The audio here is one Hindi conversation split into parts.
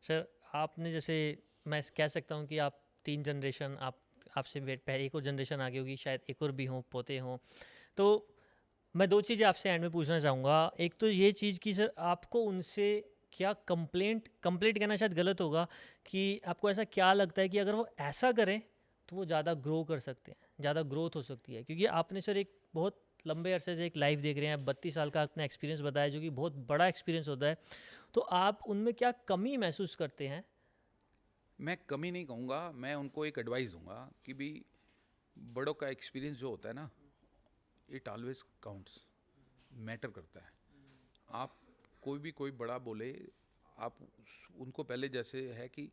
सर आपने जैसे मैं कह सकता हूँ कि आप 3 जनरेशन आपसे पहले एक और जनरेशन आगे होगी, शायद एक और भी हों, पोते हों। तो मैं 2 चीज़ें आपसे एंड में पूछना चाहूँगा। एक तो ये चीज़ कि सर आपको उनसे क्या कंप्लेंट कहना शायद गलत होगा, कि आपको ऐसा क्या लगता है कि अगर वो ऐसा करें तो वो ज़्यादा ग्रो कर सकते हैं, ज़्यादा ग्रोथ हो सकती है? क्योंकि आपने सर एक बहुत लंबे अरसे से एक लाइफ देख रहे हैं, 32 साल का आपने एक्सपीरियंस बताया जो कि बहुत बड़ा एक्सपीरियंस होता है। तो आप उनमें क्या कमी महसूस करते हैं? मैं कमी नहीं कहूँगा, मैं उनको एक एडवाइस दूंगा कि भी बड़ों का एक्सपीरियंस जो होता है ना, इट ऑलवेज काउंट्स, मैटर करता है। आप कोई बड़ा बोले, आप उनको पहले जैसे है कि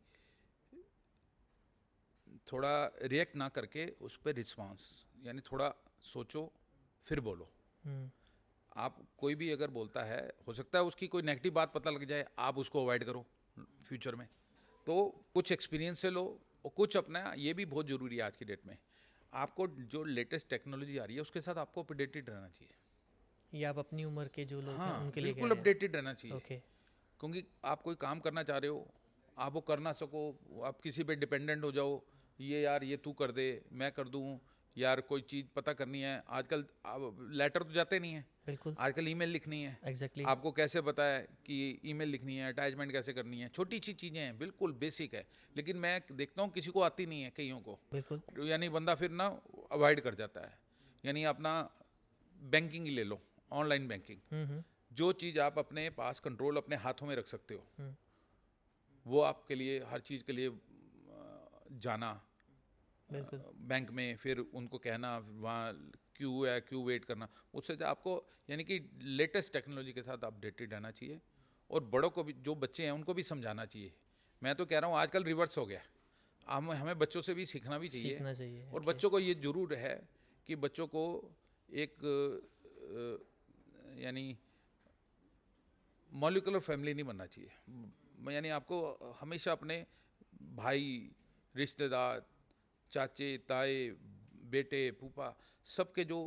थोड़ा रिएक्ट ना करके उस पर रिस्पॉन्स, यानी थोड़ा सोचो फिर बोलो। हुँ, आप कोई भी अगर बोलता है, हो सकता है उसकी कोई नेगेटिव बात पता लग जाए, आप उसको अवॉइड करो फ्यूचर में। तो कुछ एक्सपीरियंस से लो, और कुछ अपना, ये भी बहुत ज़रूरी है आज की डेट में। आपको जो लेटेस्ट टेक्नोलॉजी आ रही है उसके साथ आपको अपडेटेड रहना चाहिए। ये आप अपनी उम्र के जो लोग हैं हाँ, उनके लिए कह बिल्कुल रहे हैं? अपडेटेड रहना चाहिए। ओके। क्योंकि आप कोई काम करना चाह रहे हो, आप वो कर ना सको, आप किसी पे डिपेंडेंट हो जाओ, ये यार ये तू कर दे, मैं कर दूँ, यार कोई चीज़ पता करनी है आजकल, लेटर तो जाते नहीं है, बिल्कुल। आजकल ईमेल लिखनी है। एग्जैक्टली। आपको कैसे पता है कि ईमेल लिखनी है, अटैचमेंट कैसे करनी है? छोटी सी चीज़ें हैं, बिल्कुल बेसिक है। लेकिन मैं देखता हूँ किसी को आती नहीं है, कईयों को, बिल्कुल। यानी बंदा फिर ना अवॉइड कर जाता है। यानी अपना बैंकिंग ले लो, ऑनलाइन बैंकिंग, हम्म। जो चीज़ आप अपने पास कंट्रोल अपने हाथों में रख सकते हो, हम्म। वो आपके लिए हर चीज़ के लिए जाना बिल्कुल। बैंक में, फिर उनको कहना वहाँ क्यू है, क्यू वेट करना, उससे जो आपको, यानी कि लेटेस्ट टेक्नोलॉजी के साथ अपडेटेड रहना चाहिए। और बड़ों को भी, जो बच्चे हैं उनको भी समझाना चाहिए। मैं तो कह रहा हूँ आजकल रिवर्स हो गया, हम हमें बच्चों से भी सीखना भी चाहिए। सीखना चाहिए। और ओके। बच्चों को ये ज़रूर है कि बच्चों को एक यानी मॉलिकुलर फैमिली नहीं बनना चाहिए। यानी आपको हमेशा अपने भाई, रिश्तेदार, चाचे ताए, बेटे, फूफा, सबके जो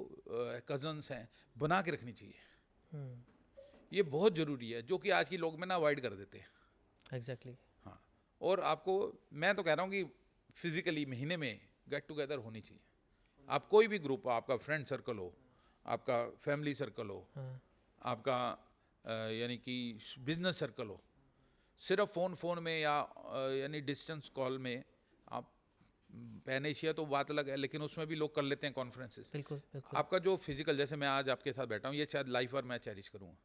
कज़न्स हैं, बना के रखनी चाहिए। हम्म। ये बहुत ज़रूरी है, जो कि आज की लोग में ना अवॉइड कर देते हैं। एग्जैक्टली। हाँ। और आपको, मैं तो कह रहा हूँ कि फिजिकली महीने में गेट टुगेदर होनी चाहिए। आप कोई भी ग्रुप हो, आपका फ्रेंड सर्कल हो, आपका फैमिली सर्कल हो, हाँ। आपका यानी कि बिजनेस सर्कल हो, सिर्फ फ़ोन में या यानी डिस्टेंस कॉल में आप, पैन एशिया तो बात अलग है, लेकिन उसमें भी लोग कर लेते हैं कॉन्फ्रेंसेस। बिल्कुल बिल्कुल। आपका जो फिजिकल, जैसे मैं आज आपके साथ बैठा हूँ, ये शायद लाइफ और मैं चेरिश करूँगा।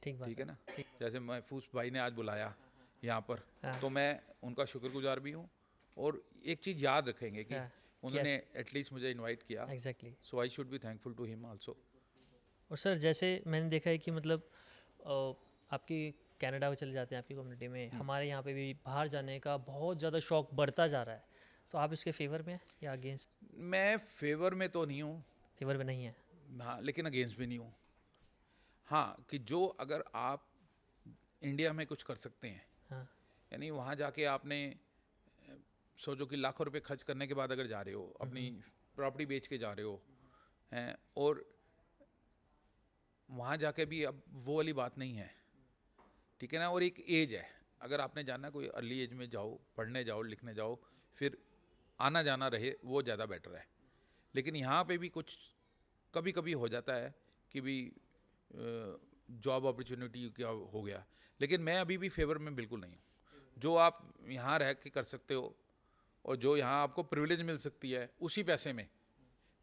ठीक बात ठीक है है। ना? ठीक। जैसे महफूज भाई ने आज बुलाया यहाँ पर, हाँ। तो मैं उनका शुक्रगुजार भी हूँ। और एक चीज़ याद रखेंगे कि हाँ। उन्होंने यस। एटलीस्ट मुझे इनवाइट किया, exactly. So I should be thankful to him also. और सर जैसे मैंने देखा है कि मतलब आपकी कनाडा में चले जाते हैं आपकी कम्युनिटी में, हमारे यहाँ पे भी बाहर जाने का बहुत ज़्यादा शौक बढ़ता जा रहा है। तो आप इसके फेवर में हैं या अगेंस्ट? मैं फेवर में तो नहीं हूँ, फेवर में नहीं है? हाँ, लेकिन अगेंस्ट भी नहीं हूँ। हाँ, कि जो अगर आप इंडिया में कुछ कर सकते हैं, हाँ। यानी वहाँ जाके आपने सोचो कि लाखों रुपए खर्च करने के बाद अगर जा रहे हो, अपनी प्रॉपर्टी बेच के जा रहे हो हैं, और वहाँ जाके भी अब वो वाली बात नहीं है, ठीक है ना? और एक एज है, अगर आपने जाना कोई अर्ली एज में जाओ, पढ़ने जाओ, लिखने जाओ, फिर आना जाना रहे, वो ज़्यादा बेटर है। लेकिन यहाँ पे भी कुछ कभी कभी हो जाता है कि भी जॉब अपॉर्चुनिटी क्या हो गया। लेकिन मैं अभी भी फेवर में बिल्कुल नहीं हूँ। जो आप यहाँ रह के कर सकते हो, और जो यहाँ आपको प्रिविलेज मिल सकती है उसी पैसे में,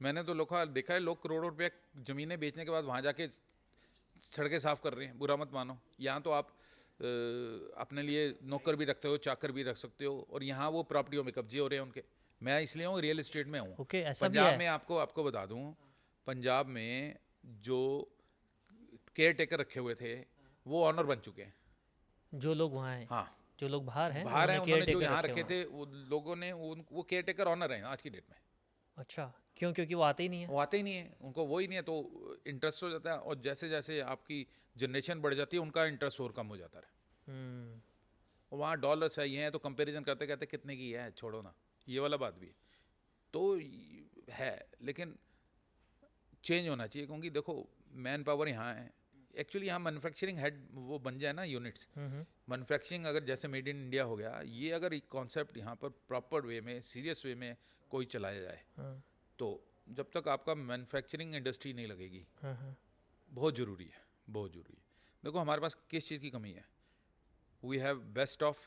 मैंने तो लोग देखा है, लोग करोड़ों रुपये ज़मीनें बेचने के बाद वहाँ जाके सड़कें साफ़ कर रहे हैं, बुरा मत मानो। यहाँ तो आप अपने लिए नौकर भी रखते हो, चाकर भी रख सकते हो, और यहाँ वो प्रॉपर्टियों में कब्जे हो रहे हैं उनके। मैं इसलिए हूँ, रियल इस्टेट में हूँ। ओके, ऐसा भी पंजाब है? में आपको आपको बता दूँ, पंजाब में जो केयर टेकर रखे हुए थे, वो ऑनर बन चुके हैं। जो लोग वहाँ हैं, हाँ, जो लोग बाहर हैं बाहर हैं, उन्होंने केयर उन्होंने जो टेकर यहाँ रखे रखे हुए हैं? थे, वो लोगों ने वो केयर टेकर ऑनर हैं आज की डेट में। अच्छा। क्यों? क्योंकि वो आते ही नहीं है? वो आते ही नहीं है, उनको वो ही नहीं है, तो इंटरेस्ट हो जाता है। और जैसे जैसे आपकी जनरेशन बढ़ जाती है, उनका इंटरेस्ट और कम हो जाता है। हम्म। वहाँ डॉलर सही हैं, तो कंपैरिजन करते कहते कितने की है, छोड़ो ना, ये वाला बात भी है। तो है, लेकिन चेंज होना चाहिए, क्योंकि देखो मैन पावर यहाँ है, एक्चुअली यहाँ मैन्युफैक्चरिंग हेड वो बन जाए ना यूनिट्स, मैन्युफैक्चरिंग अगर जैसे मेड इन इंडिया हो गया, ये अगर एक कॉन्सेप्ट यहाँ पर प्रॉपर वे में सीरियस वे में कोई चलाया जाए, तो जब तक आपका मैन्युफैक्चरिंग इंडस्ट्री नहीं लगेगी, बहुत ज़रूरी है, बहुत ज़रूरी है। देखो हमारे पास किस चीज़ की कमी है, we have best of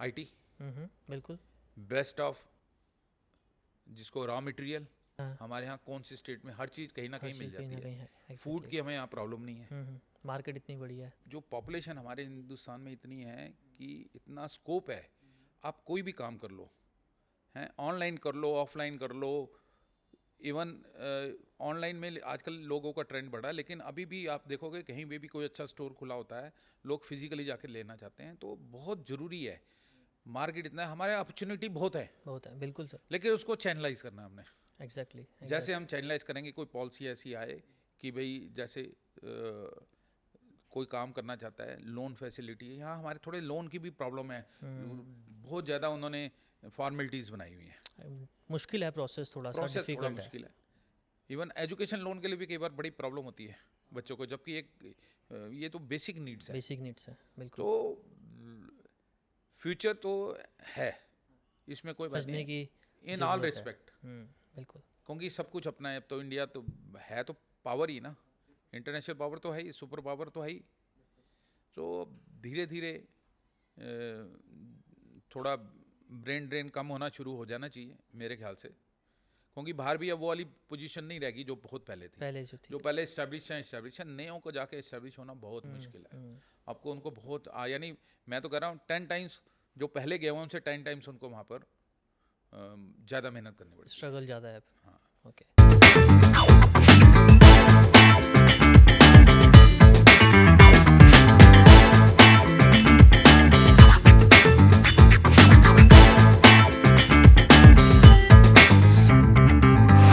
IT, बिल्कुल। बेस्ट ऑफ जिसको रॉ मटेरियल, हमारे यहाँ कौन सी स्टेट में हर चीज़ कहीं ना कहीं मिल जाती है। फूड की हमें यहाँ प्रॉब्लम नहीं है। मार्केट इतनी बड़ी है, जो पॉपुलेशन हमारे हिंदुस्तान में इतनी है कि इतना स्कोप है, आप कोई भी काम कर लो, हैं ऑनलाइन कर लो, ऑफलाइन कर लो, इवन ऑनलाइन में आजकल लोगों का ट्रेंड बढ़ा है, लेकिन अभी भी आप देखोगे कहीं पे भी कोई अच्छा स्टोर खुला होता है, लोग फिजिकली जाकर लेना चाहते हैं। तो बहुत ज़रूरी है, मार्केट इतना है, हमारे अपॉर्चुनिटी बहुत है, बिल्कुल सर, लेकिन उसको चैनलाइज करना है हमने। एग्जैक्टली। जैसे हम चैनलाइज करेंगे, कोई पॉलिसी ऐसी आए कि भाई जैसे कोई काम करना चाहता है, लोन फैसिलिटी है, यहाँ हमारे थोड़े लोन की भी प्रॉब्लम है, बहुत ज़्यादा उन्होंने फॉर्मेलिटीज़ बनाई हुई हैं, मुश्किल है प्रोसेस, थोड़ा सा थोड़ा डिफिकल्ट है। मुश्किल है। इवन एजुकेशन लोन के लिए भी कई बार बड़ी प्रॉब्लम होती है बच्चों को, जबकि एक ये तो बेसिक नीड्स है। बेसिक नीड्स है, बिल्कुल। तो फ्यूचर तो है, इसमें कोई बात बचने नहीं, की इन ऑल ज़रूरत है। रिस्पेक्ट, बिल्कुल। क्योंकि सब कुछ अपना है। अब तो इंडिया तो है, तो पावर ही ना, इंटरनेशनल पावर तो है ही, सुपर पावर तो है ही। तो धीरे धीरे थोड़ा ब्रेन ड्रेन कम होना शुरू हो जाना चाहिए मेरे ख्याल से, क्योंकि बाहर भी अब वो वाली पोजीशन नहीं रहेगी जो बहुत पहले थी। पहले जो थी, जो पहले इस्टेब्लिश हैं, नयों को जाके इस्टेब्लिश होना बहुत मुश्किल है। आपको उनको बहुत यानी मैं तो कह रहा हूँ 10 टाइम्स जो पहले गए हुए उनसे 10 टाइम्स उनको वहाँ पर ज़्यादा मेहनत करनी पड़ती है। स्ट्रगल ज़्यादा है। हाँ। ओके।